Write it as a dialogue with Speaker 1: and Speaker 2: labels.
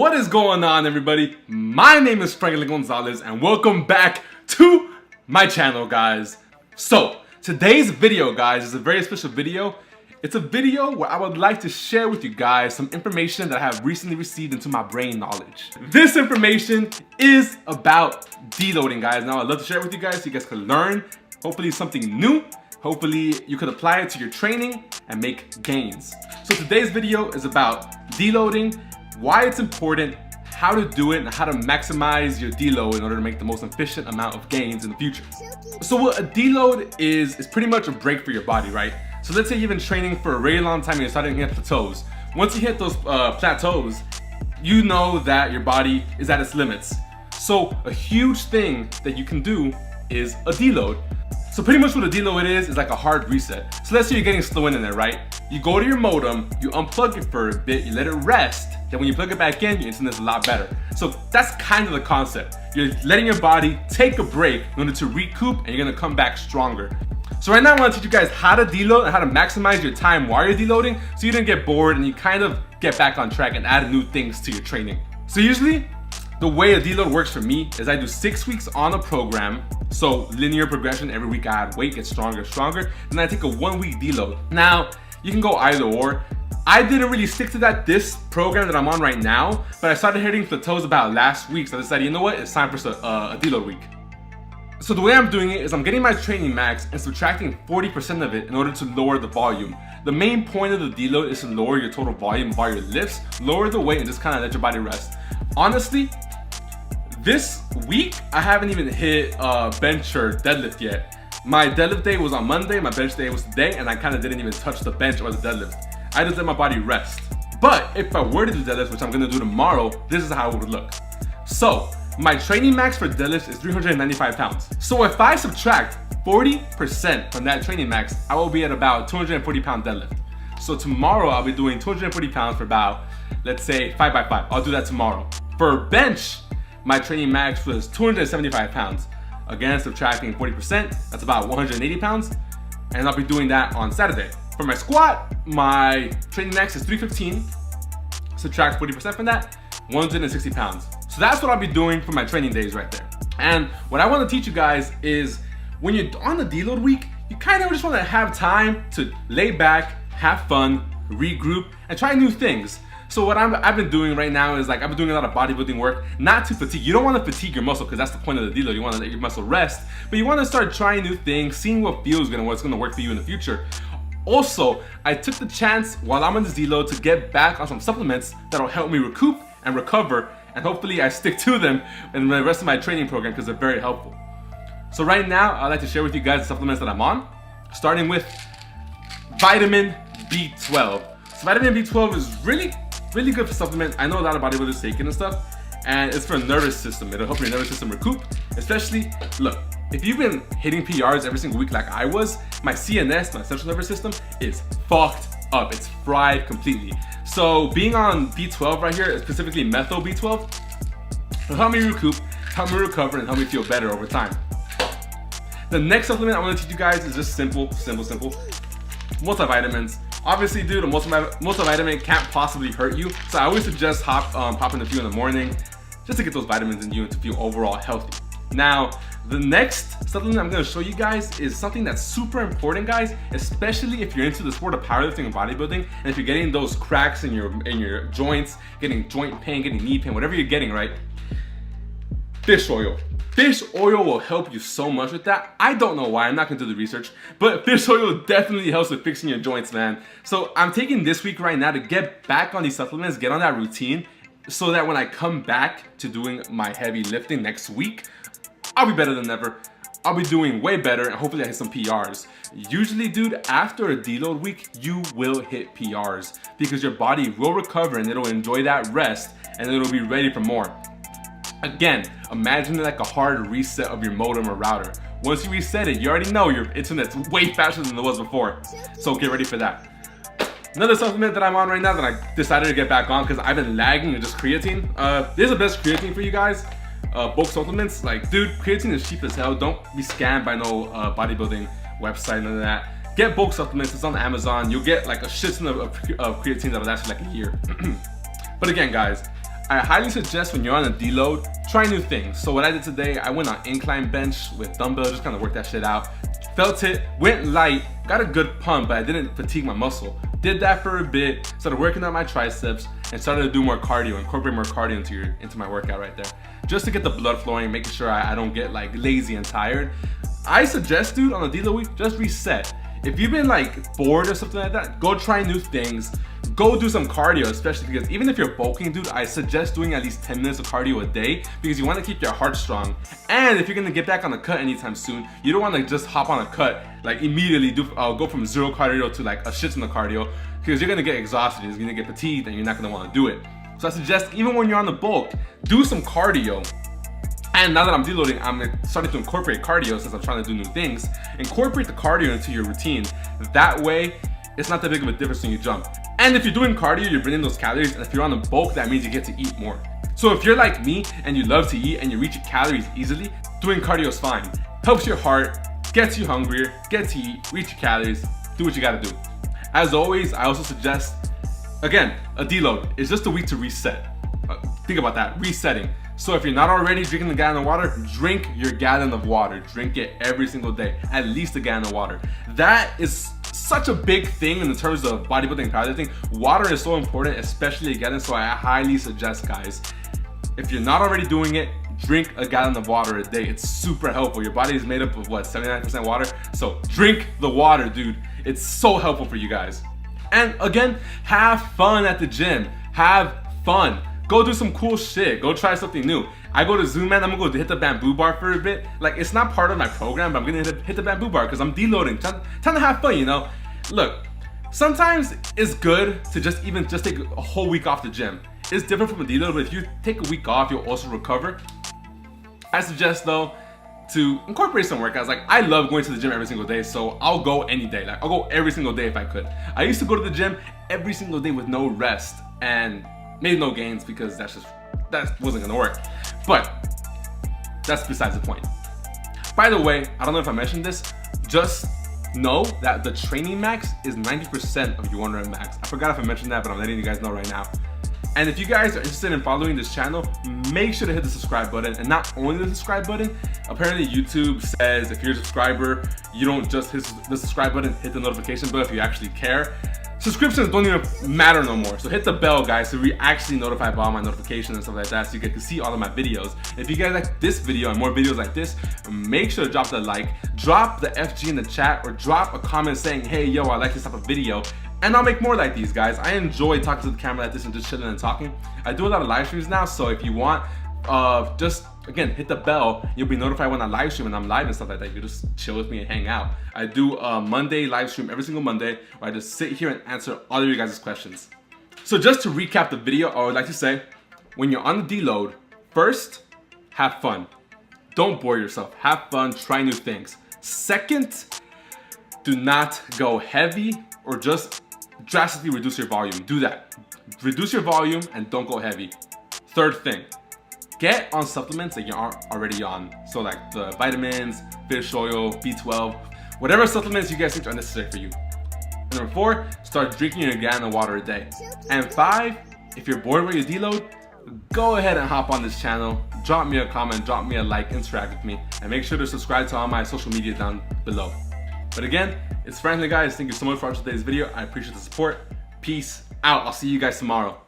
Speaker 1: What is going on, everybody? My name is Franklin Gonzalez and welcome back to my channel, guys. So today's video, guys, is a very special video. It's a video where I would like to share with you guys some information that I have recently received into my brain knowledge. This information is about deloading, guys. Now I'd love to share it with you guys so you guys can learn, hopefully something new. Hopefully you could apply it to your training and make gains. So today's video is about deloading, why it's important, how to do it, and how to maximize your deload in order to make the most efficient amount of gains in the future. So what a deload is pretty much a break for your body, right? So let's say you've been training for a really long time and you're starting to hit plateaus. Once you hit those plateaus, you know that your body is at its limits. So a huge thing that you can do is a deload. So pretty much what a deload is like a hard reset. So let's say you're getting slow in there, right? You go to your modem, you unplug it for a bit, you let it rest. Then when you plug it back in, your internet's a lot better. So that's kind of the concept. You're letting your body take a break in order to recoup, and you're gonna come back stronger. So right now I want to teach you guys how to deload and how to maximize your time while you're deloading so you don't get bored and you kind of get back on track and add new things to your training. So usually the way a deload works for me is I do 6 weeks on a program. So linear progression, every week I add weight, get stronger, then I take a 1 week deload. Now you can go either or. I didn't really stick to this program that I'm on right now, but I started hitting plateaus about last week, so I decided, you know what, it's time for a deload week. So the way I'm doing it is I'm getting my training max and subtracting 40% of it in order to lower the volume. The main point of the deload is to lower your total volume of all your lifts, lower the weight, and just kind of let your body rest. Honestly, this week I haven't even hit bench or deadlift yet. My deadlift day was on Monday, my bench day was today, and I kind of didn't even touch the bench or the deadlift. I just let my body rest. But if I were to do deadlifts, which I'm gonna do tomorrow, this is how it would look. So my training max for deadlifts is 395 pounds. So if I subtract 40% from that training max, I will be at about 240 pound deadlift. So tomorrow I'll be doing 240 pounds for about, let's say 5 by 5. I'll do that tomorrow. For bench, my training max was 275 pounds. Again, subtracting 40%, that's about 180 pounds. And I'll be doing that on Saturday. For my squat, my training max is 315. Subtract 40% from that, 160 pounds. So that's what I'll be doing for my training days right there. And what I want to teach you guys is when you're on the deload week, you kind of just want to have time to lay back, have fun, regroup, and try new things. So what I've been doing right now is I've been doing a lot of bodybuilding work, not to fatigue. You don't want to fatigue your muscle because that's the point of the deload. You want to let your muscle rest, but you want to start trying new things, seeing what feels good and what's going to work for you in the future. Also, I took the chance while I'm on this deload to get back on some supplements that'll help me recoup and recover, and hopefully I stick to them in the rest of my training program because they're very helpful. So right now, I'd like to share with you guys the supplements that I'm on, starting with vitamin B12. So vitamin B12 is really good for supplement. I know a lot of bodybuilders take it and stuff, and it's for the nervous system. It'll help your nervous system recoup, especially, look, if you've been hitting PRs every single week like I was, my CNS, my central nervous system, is fucked up. It's fried completely. So being on B12 right here, specifically methyl B12, will help me recoup, help me recover, and help me feel better over time. The next supplement I want to teach you guys is just simple. Multivitamins. Obviously, dude, a multivitamin can't possibly hurt you, so I always suggest popping a few in the morning just to get those vitamins in you and to feel overall healthy. Now, the next supplement I'm going to show you guys is something that's super important, guys, especially if you're into the sport of powerlifting and bodybuilding, and if you're getting those cracks in your joints, getting joint pain, getting knee pain, whatever you're getting, right? Fish oil. Fish oil will help you so much with that. I don't know why, I'm not gonna do the research, but fish oil definitely helps with fixing your joints, man. So I'm taking this week right now to get back on these supplements, get on that routine, so that when I come back to doing my heavy lifting next week, I'll be better than ever. I'll be doing way better, and hopefully I hit some PRs. Usually, dude, after a deload week, you will hit PRs because your body will recover and it'll enjoy that rest and it'll be ready for more. Again, imagine it like a hard reset of your modem or router. Once you reset it, you already know your internet's way faster than it was before. So get ready for that. Another supplement that I'm on right now that I decided to get back on because I've been lagging is just creatine. This is the best creatine for you guys. Bulk supplements, dude, creatine is cheap as hell. Don't be scammed by no bodybuilding website, none of that. Get bulk supplements, it's on Amazon. You'll get a shit ton of creatine that'll last you a year. But again, guys, I highly suggest when you're on a deload, try new things. So what I did today, I went on incline bench with dumbbells, just kind of worked that shit out. Felt it, went light, got a good pump, but I didn't fatigue my muscle. Did that for a bit, started working on my triceps, and started to do more cardio, incorporate more cardio into my workout right there. Just to get the blood flowing, making sure I don't get like lazy and tired. I suggest, dude, on a deload week, just reset. If you've been like bored or something like that, go try new things. Go do some cardio, especially because even if you're bulking, dude, I suggest doing at least 10 minutes of cardio a day because you want to keep your heart strong. And if you're going to get back on the cut anytime soon, you don't want to just hop on a cut, like immediately go from zero cardio to like a shit ton of cardio because you're going to get exhausted, you're going to get fatigued, and you're not going to want to do it. So I suggest even when you're on the bulk, do some cardio. And now that I'm deloading, I'm starting to incorporate cardio since I'm trying to do new things. Incorporate the cardio into your routine. That way, it's not that big of a difference when you jump. And if you're doing cardio, you're burning those calories. And if you're on the bulk, that means you get to eat more. So if you're like me and you love to eat and you reach your calories easily, doing cardio is fine. Helps your heart, gets you hungrier, get to eat, reach your calories, do what you gotta do. As always, I also suggest, again, a deload. It's just a week to reset. Think about that, resetting. So if you're not already drinking a gallon of water, drink your gallon of water. Drink it every single day, at least a gallon of water. That is such a big thing in terms of bodybuilding and powerlifting. Water is so important, especially a gallon, so I highly suggest, guys, if you're not already doing it, drink a gallon of water a day. It's super helpful. Your body is made up of what, 79% water? So drink the water, dude. It's so helpful for you guys. And again, have fun at the gym. Have fun. Go do some cool shit. Go try something new. I go to Zoom, man. I'm gonna go hit the bamboo bar for a bit. Like, it's not part of my program, but I'm gonna hit the bamboo bar because I'm deloading. Trying to have fun, you know? Look, sometimes it's good to just take a whole week off the gym. It's different from a deload, but if you take a week off, you'll also recover. I suggest, though, to incorporate some workouts. Like, I love going to the gym every single day, so I'll go any day. Like, I'll go every single day if I could. I used to go to the gym every single day with no rest and made no gains because that wasn't gonna work. But that's besides the point. By the way, I don't know if I mentioned this, just know that the training max is 90% of your 1 rep max. I forgot if I mentioned that, but I'm letting you guys know right now. And if you guys are interested in following this channel, make sure to hit the subscribe button. And not only the subscribe button, apparently YouTube says if you're a subscriber, you don't just hit the subscribe button, hit the notification bell if you actually care. Subscriptions don't even matter no more. So hit the bell, guys, so we actually notify about all my notifications and stuff like that, so you get to see all of my videos. If you guys like this video and more videos like this, make sure to drop the like, drop the FG in the chat, or drop a comment saying, hey, yo, I like this type of video. And I'll make more like these, guys. I enjoy talking to the camera like this and just chilling and talking. I do a lot of live streams now, so if you want, just again, hit the bell. You'll be notified when I live stream and I'm live and stuff like that. You can just chill with me and hang out. I do a Monday live stream every single Monday where I just sit here and answer all of you guys' questions. So just to recap the video, I would like to say, when you're on the deload, first, have fun. Don't bore yourself. Have fun, try new things. Second, do not go heavy or just drastically reduce your volume. Do that. Reduce your volume and don't go heavy. Third thing, get on supplements that you aren't already on. So like the vitamins, fish oil, B12, whatever supplements you guys think are necessary for you. And number 4, start drinking your gallon of water a day. And 5, if you're bored with your deload, go ahead and hop on this channel, drop me a comment, drop me a like, interact with me, and make sure to subscribe to all my social media down below. But again, it's Franklin, guys. Thank you so much for watching today's video. I appreciate the support. Peace out. I'll see you guys tomorrow.